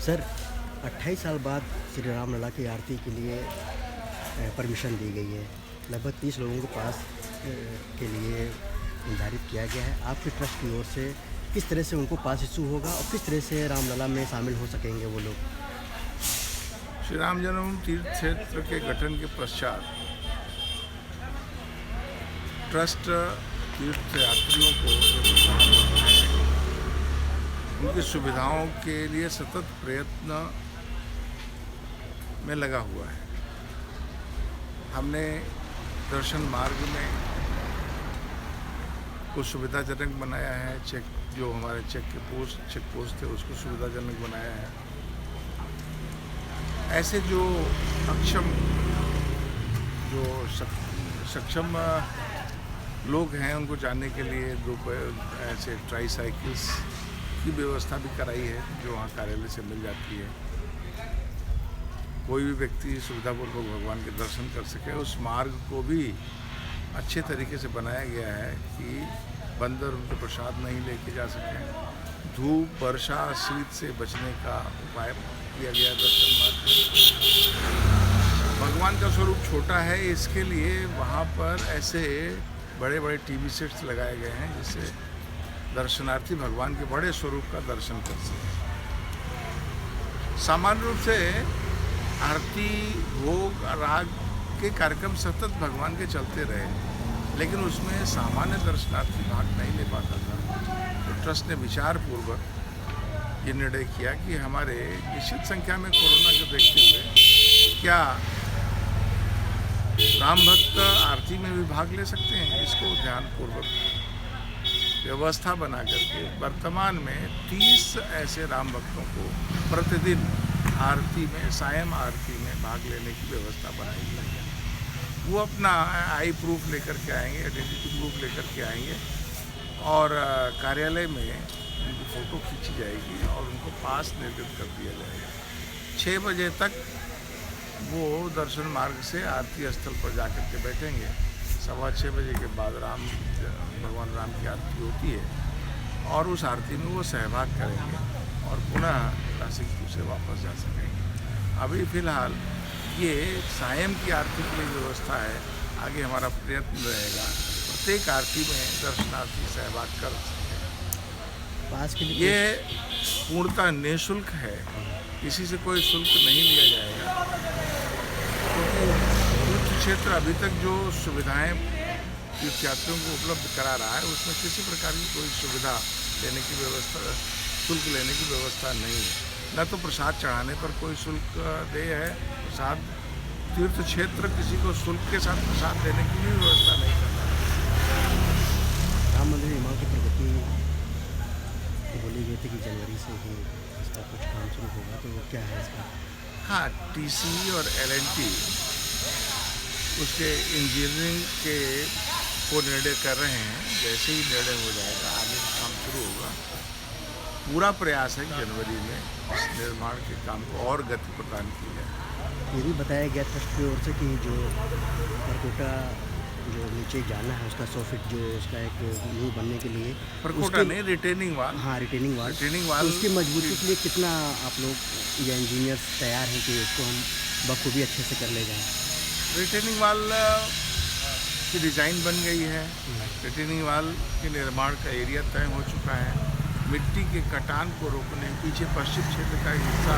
Sir, 28 साल बाद श्री रामलला की आरती के लिए परमिशन दी गई है। लगभग 30 लोगों के पास के लिए निर्धारित किया गया है। आपके ट्रस्ट की ओर से किस तरह से उनको पास इश्यू होगा और किस तरह से रामलला में शामिल हो सकेंगे वो लोग? श्री राम जन्म तीर्थ क्षेत्र के गठन के पश्चात ट्रस्ट तीर्थ यात्रियों को उनकी सुविधाओं के लिए सतत प्रयत्न में लगा हुआ है। हमने दर्शन मार्ग में कुछ सुविधाजनक बनाया है। जो हमारे चेक पोस्ट थे उसको सुविधाजनक बनाया है। ऐसे जो सक्षम लोग हैं उनको जाने के लिए दो ऐसे ट्राईसाइकिल्स की व्यवस्था भी कराई है जो वहाँ कार्यालय से मिल जाती है। कोई भी व्यक्ति सुविधापूर्वक भगवान के दर्शन कर सके। उस मार्ग को भी अच्छे तरीके से बनाया गया है कि बंदर उनके प्रसाद नहीं लेके जा सकें। धूप, वर्षा, शीत से बचने का उपाय किया गया दर्शन मार्ग। भगवान का स्वरूप छोटा है, इसके लिए वहाँ पर ऐसे बड़े बड़े टीवी सेट्स लगाए गए हैं जिससे दर्शनार्थी भगवान के बड़े स्वरूप का दर्शन कर सके। सामान्य रूप से आरती, भोग, राग के कार्यक्रम सतत भगवान के चलते रहे, लेकिन उसमें सामान्य दर्शनार्थी भाग नहीं ले पाता था। तो ट्रस्ट ने विचारपूर्वक ये निर्णय किया कि हमारे निश्चित संख्या में कोरोना को देखते हुए क्या राम भक्त आरती में भी भाग ले सकते हैं। इसको ध्यानपूर्वक व्यवस्था बना करके वर्तमान में 30 ऐसे राम भक्तों को प्रतिदिन आरती में, सायं आरती में भाग लेने की व्यवस्था बनाई गई है। वो अपना आई प्रूफ लेकर के आएंगे, आइडेंटिटी प्रूफ लेकर के आएंगे और कार्यालय में उनकी फ़ोटो खींची जाएगी और उनको पास निर्गत कर दिया जाएगा। 6 बजे तक वो दर्शन मार्ग से आरती स्थल पर जाकर के बैठेंगे। 6:15 बजे के बाद भगवान राम की आरती होती है और उस आरती में वो सहभाग करेंगे और पुनः काशीपुर से वापस जा सकेंगे। अभी फ़िलहाल ये सायं की आरती के लिए व्यवस्था है। आगे हमारा प्रयत्न रहेगा प्रत्येक आरती में दर्शनार्थी सहभाग कर सकें। पास के लिए ये पूर्णतः निःशुल्क है, किसी से कोई शुल्क नहीं लिया जाएगा, क्योंकि तीर्थ क्षेत्र अभी तक जो सुविधाएं तीर्थयात्रियों को उपलब्ध करा रहा है उसमें किसी प्रकार की कोई सुविधा लेने की व्यवस्था, शुल्क लेने की व्यवस्था नहीं है। न तो प्रसाद चढ़ाने पर कोई शुल्क देय है। प्रसाद तीर्थ क्षेत्र किसी को शुल्क के साथ प्रसाद देने की भी व्यवस्था नहीं करता। राम मंदिर निर्माण की प्रगति बोली गई थी कि जनवरी से ही इसका कुछ काम शुरू होगा, तो वो क्या है इसका? हाँ, टीसी और एल&टी उसके इंजीनियरिंग के को निर्णय कर रहे हैं। जैसे ही निर्णय हो जाएगा आगे काम शुरू होगा। पूरा प्रयास है कि जनवरी में इस निर्माण के काम को और गति प्रदान की जाए। ये भी बताया गया ट्रस्ट की ओर से कि जो परकोटा जो नीचे जाना है उसका 100 फीट जो उसका एक नींव बनने के लिए परकोटा नहीं, रिटेनिंग वाल। हाँ, रिटेनिंग वाल। तो उसकी मजबूती के लिए कितना आप लोग या इंजीनियर्स तैयार हैं कि उसको हम बखूबी अच्छे से कर ले जाएँ? रिटेनिंग वाल की डिज़ाइन बन गई है। रिटेनिंग वाल के निर्माण का एरिया तय हो चुका है। मिट्टी के कटान को रोकने, पीछे पश्चिम क्षेत्र का हिस्सा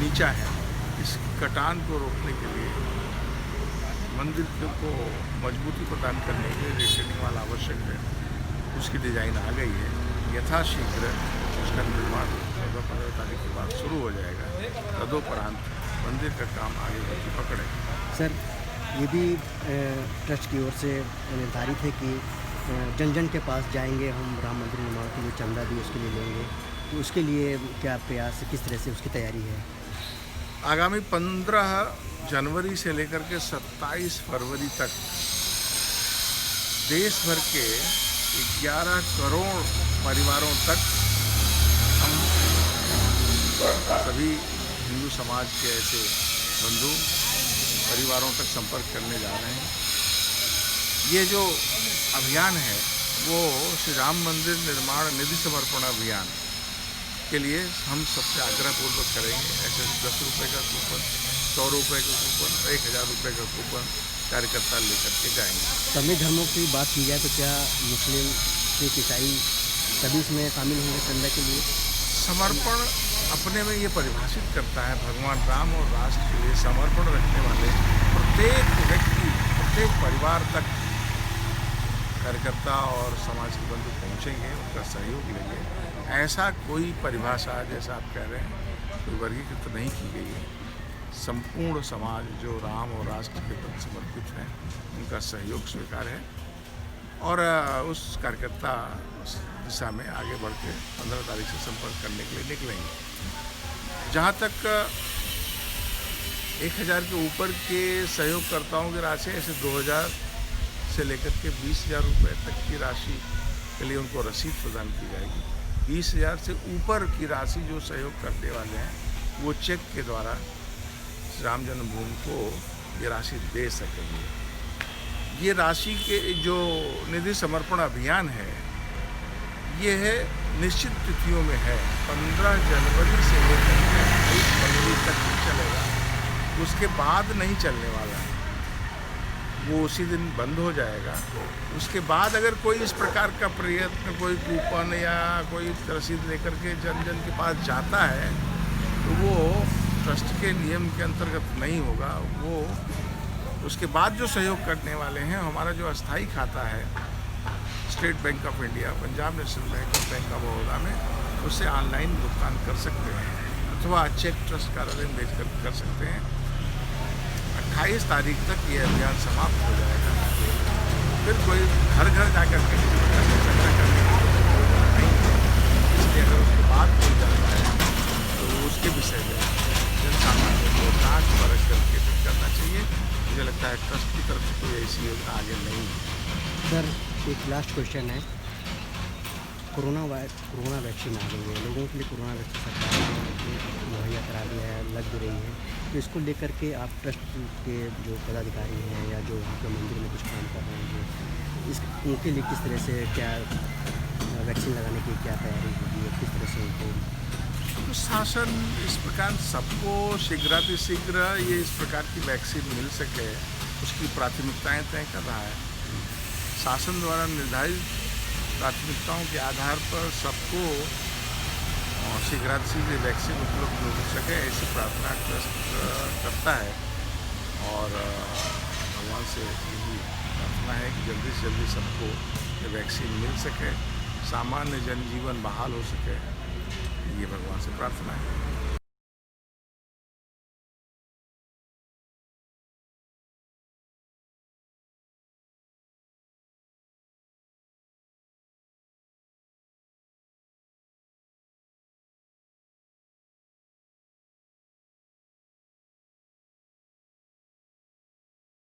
नीचा है, इस कटान को रोकने के लिए मंदिर को मजबूती प्रदान करने के लिए रिटेनिंग वाल आवश्यक है। उसकी डिज़ाइन आ गई है। यथाशीघ्र उसका निर्माण 14-15 तारीख के बाद शुरू हो जाएगा। तदोपरांत मंदिर का काम आगे गति पकड़ेगा। सर, ये भी ट्रस्ट की ओर से निर्धारित है कि जन जन के पास जाएंगे हम, राम मंदिर निर्माण के लिए चंदा भी उसके लिए लेंगे, तो उसके लिए क्या प्रयास, किस तरह से उसकी तैयारी है? आगामी 15 जनवरी से लेकर के 27 फरवरी तक देश भर के 11 करोड़ परिवारों तक हम सभी हिंदू समाज के ऐसे बंधु परिवारों तक संपर्क करने जा रहे हैं। ये जो अभियान है वो श्री राम मंदिर निर्माण निधि समर्पण अभियान के लिए हम सबसे आग्रहपूर्वक करेंगे। ऐसे 10 रुपये का कूपन, 100 रुपये का कूपन, 1000 रुपये का कूपन कार्यकर्ता लेकर के जाएंगे। सभी धर्मों की बात की जाए तो क्या मुस्लिम, सिख, ईसाई सभी इसमें शामिल होंगे चंदा के लिए? समर्पण अपने में ये परिभाषित करता है, भगवान राम और राष्ट्र के लिए समर्पण रखने वाले प्रत्येक व्यक्ति, प्रत्येक परिवार तक कार्यकर्ता और समाज के बंधु पहुँचेंगे, उनका सहयोग लेंगे। ऐसा कोई परिभाषा जैसा आप कह रहे हैं कोई वर्गीकृत नहीं की गई है। संपूर्ण समाज जो राम और राष्ट्र के प्रति समर्पित हैं, उनका सहयोग स्वीकार है और उस कार्यकर्ता उस दिशा में आगे बढ़ के 15 तारीख से संपर्क करने के लिए निकलेंगे। जहाँ तक 1000 के ऊपर के सहयोगकर्ताओं की राशि, ऐसे 2000 से लेकर के 20,000 रुपये तक की राशि के लिए उनको रसीद प्रदान की जाएगी। 20,000 से ऊपर की राशि जो सहयोग करने वाले हैं, वो चेक के द्वारा राम जन्मभूमि को ये राशि दे सकेंगे। ये राशि के जो निधि समर्पण अभियान है, ये है निश्चित तिथियों में है। 15 जनवरी से लेकर के 22 फरवरी तक चलेगा, उसके बाद नहीं चलने वाला है, वो उसी दिन बंद हो जाएगा। उसके बाद अगर कोई इस प्रकार का प्रयत्न, कोई कूपन या कोई रसीद लेकर के जन जन के पास जाता है, तो वो ट्रस्ट के नियम के अंतर्गत नहीं होगा। वो उसके बाद जो सहयोग करने वाले हैं, हमारा जो अस्थाई खाता है state bank of India, Punjab national bank और बैंक ऑफ बड़ौदा में, उससे ऑनलाइन भुगतान कर सकते हैं अथवा चेक ट्रस्ट कार्यालय में भेज कर सकते हैं। 28 तारीख तक ये अभियान समाप्त हो जाएगा। फिर कोई घर घर जाकर के चर्चा करने की नहीं है। इसलिए अगर उसके बाद कोई जाता है तो उसके विषय में जन सामान्य को जांच परख करके फिर करना चाहिए। मुझे लगता है ट्रस्ट की तरफ से कोई ऐसी योजना आगे नहीं है। सर, एक लास्ट क्वेश्चन है। कोरोना वैक्सीन आ गई है, लोगों के लिए कोरोना वैक्सीन सरकार ने मुहैया करा दिया है, लग भी रही है, तो इसको लेकर के आप ट्रस्ट के जो पदाधिकारी हैं या जो वहाँ के मंदिर में कुछ काम कर रहे हैं, इस उनके लिए किस तरह से क्या वैक्सीन लगाने की क्या तैयारी होगी और किस तरह से उनको? तो शासन इस प्रकार सबको शीघ्रातिशीघ्र ये इस प्रकार की वैक्सीन मिल सके, उसकी प्राथमिकताएं तय कर रहा है। शासन द्वारा निर्धारित प्राथमिकताओं के आधार पर सबको शीघ्रातिशीघ्र वैक्सीन उपलब्ध हो सके, ऐसी प्रार्थना ट्रस्ट करता है और भगवान से यही प्रार्थना है कि जल्दी से जल्दी सबको ये वैक्सीन मिल सके, सामान्य जनजीवन बहाल हो सके। ये भगवान से प्रार्थना है।